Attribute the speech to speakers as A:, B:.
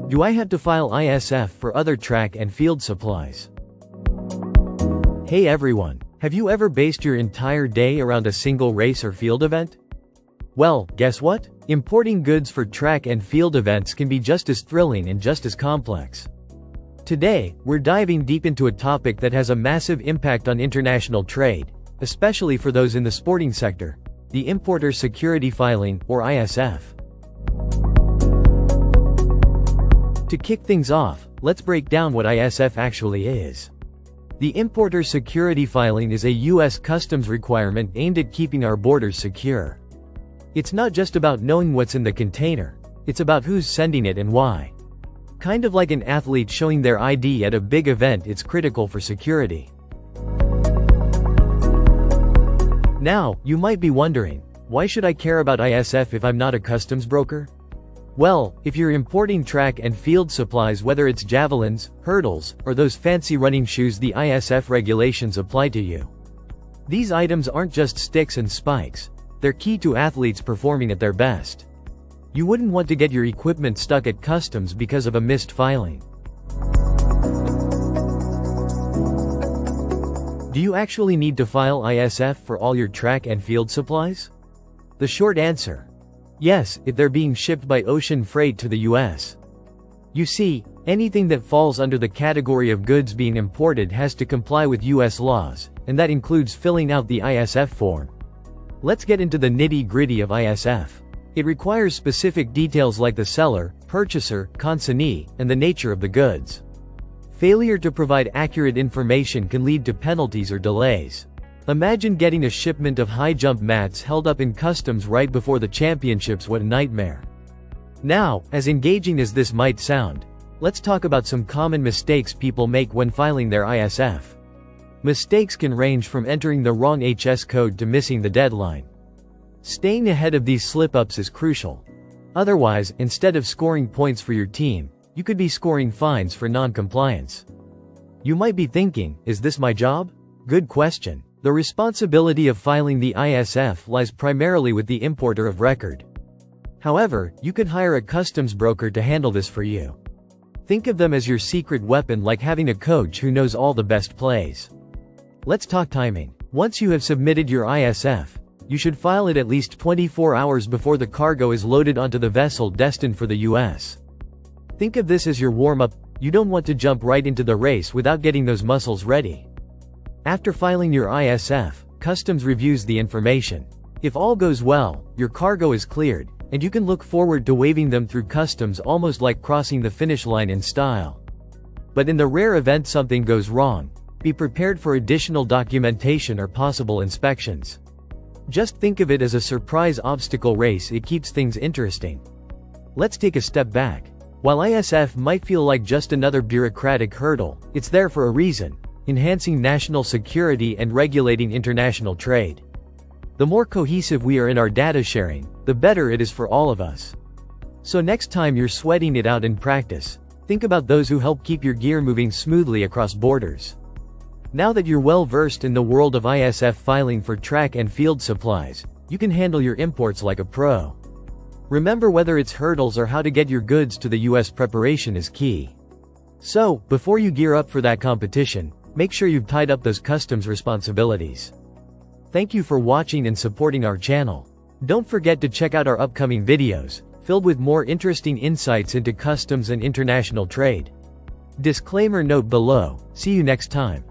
A: Do I have to file ISF for other track and field supplies? Hey everyone, have you ever based your entire day around a single race or field event? Well, guess what? Importing goods for track and field events can be just as thrilling and just as complex. Today, we're diving deep into a topic that has a massive impact on international trade, especially for those in the sporting sector: the importer security filing, or ISF. To kick things off, let's break down what ISF actually is. The importer security filing is a U.S. customs requirement aimed at keeping our borders secure. It's not just about knowing what's in the container, it's about who's sending it and why. Kind of like an athlete showing their ID at a big event, it's critical for security. Now, you might be wondering, why should I care about ISF if I'm not a customs broker? Well, if you're importing track and field supplies, whether it's javelins, hurdles, or those fancy running shoes, the ISF regulations apply to you. These items aren't just sticks and spikes, they're key to athletes performing at their best. You wouldn't want to get your equipment stuck at customs because of a missed filing. Do you actually need to file ISF for all your track and field supplies? The short answer: yes, if they're being shipped by ocean freight to the US. You see, anything that falls under the category of goods being imported has to comply with US laws, and that includes filling out the ISF form. Let's get into the nitty-gritty of ISF. It requires specific details like the seller, purchaser, consignee, and the nature of the goods. Failure to provide accurate information can lead to penalties or delays. Imagine getting a shipment of high jump mats held up in customs right before the championships. What a nightmare. Now, as engaging as this might sound, let's talk about some common mistakes people make when filing their ISF. Mistakes can range from entering the wrong HS code to missing the deadline. Staying ahead of these slip-ups is crucial. Otherwise, instead of scoring points for your team, you could be scoring fines for non-compliance. You might be thinking, is this my job? Good question. The responsibility of filing the ISF lies primarily with the importer of record. However, you could hire a customs broker to handle this for you. Think of them as your secret weapon, like having a coach who knows all the best plays. Let's talk timing. Once you have submitted your ISF, you should file it at least 24 hours before the cargo is loaded onto the vessel destined for the US. Think of this as your warm-up. You don't want to jump right into the race without getting those muscles ready. After filing your ISF, customs reviews the information. If all goes well, your cargo is cleared, and you can look forward to waving them through customs, almost like crossing the finish line in style. But in the rare event something goes wrong, be prepared for additional documentation or possible inspections. Just think of it as a surprise obstacle race. It keeps things interesting. Let's take a step back. While ISF might feel like just another bureaucratic hurdle, it's there for a reason: enhancing national security and regulating international trade. The more cohesive we are in our data sharing, the better it is for all of us. So next time you're sweating it out in practice, think about those who help keep your gear moving smoothly across borders. Now that you're well versed in the world of ISF filing for track and field supplies, you can handle your imports like a pro. Remember, whether it's hurdles or how to get your goods to the US, preparation is key. So, before you gear up for that competition, make sure you've tied up those customs responsibilities. Thank you for watching and supporting our channel. Don't forget to check out our upcoming videos, filled with more interesting insights into customs and international trade. Disclaimer note below. See you next time.